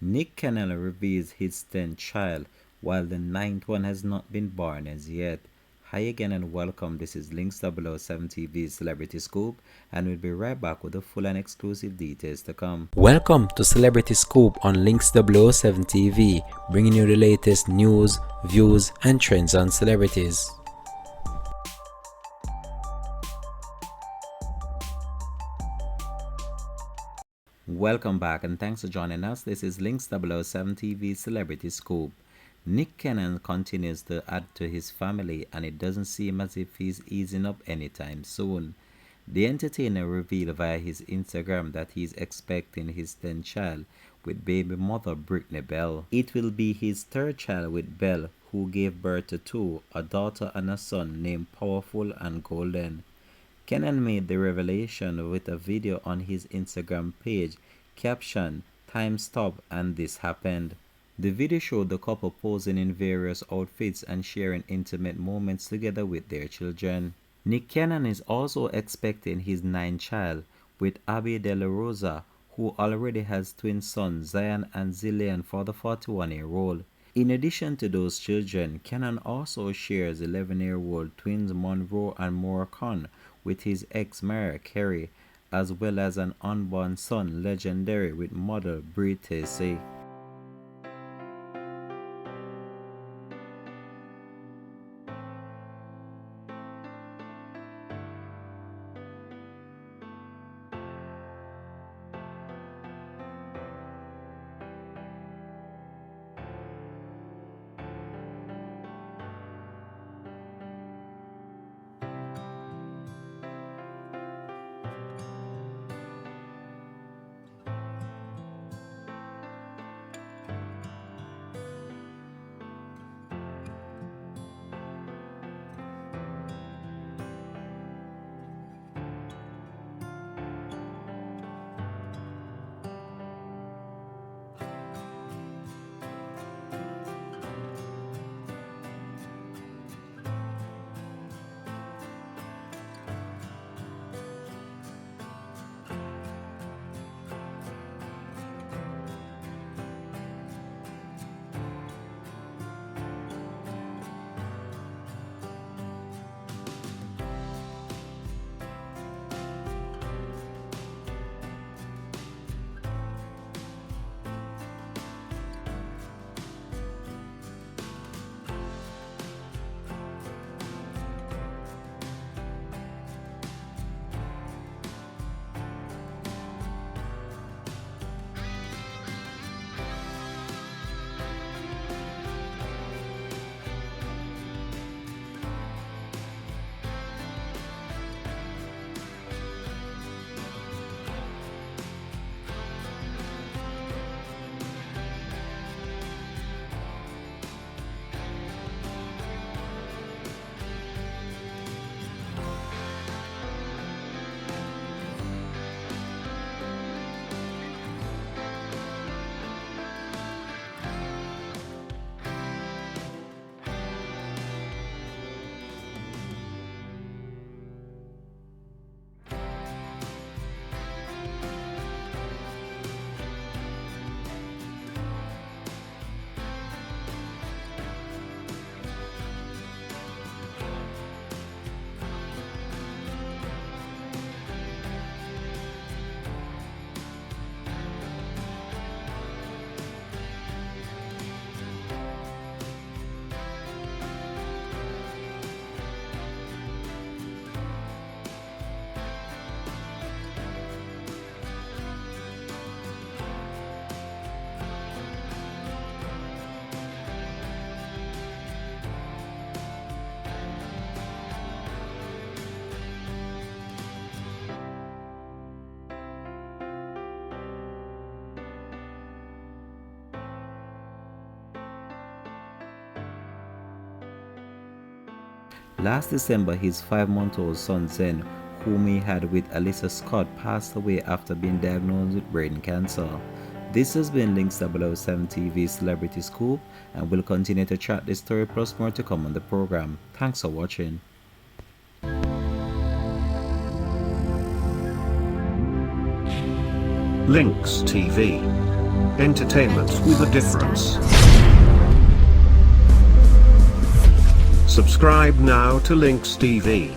Nick Cannon reveals his 10th child, while the ninth one has not been born as yet. Hi again and welcome. This is Links 007 TV's Celebrity Scoop, and we'll be right back with the full and exclusive details to come. Welcome to Celebrity Scoop on Links 007 TV, bringing you the latest news, views, and trends on celebrities. Welcome back and thanks for joining us. This is Links 007 TV Celebrity Scoop. Nick Cannon continues to add to his family, and it doesn't seem as if he's easing up anytime soon. The entertainer revealed via his Instagram that he's expecting his 10th child with baby mother Brittany Bell. It will be his third child with Bell, who gave birth to two, a daughter and a son named Powerful and Golden. Cannon made the revelation with a video on his Instagram page, captioned, "Time stop and this happened." The video showed the couple posing in various outfits and sharing intimate moments together with their children. Nick Cannon is also expecting his ninth child with Abby De La Rosa, who already has twin sons Zion and Zillian for the 41-year-old. In addition to those children, Cannon also shares 11-year-old twins Monroe and Morricone with his ex Mariah Carey, as well as an unborn son, Legendary, with model Brie Tessé. Last December, his 5-month-old son Zen, whom he had with Alyssa Scott, passed away after being diagnosed with brain cancer. This has been Links 007 TV Celebrity Scoop, and we'll continue to track this story plus more to come on the program. Thanks for watching. Links TV. Entertainment with a difference. Subscribe now to Links TV.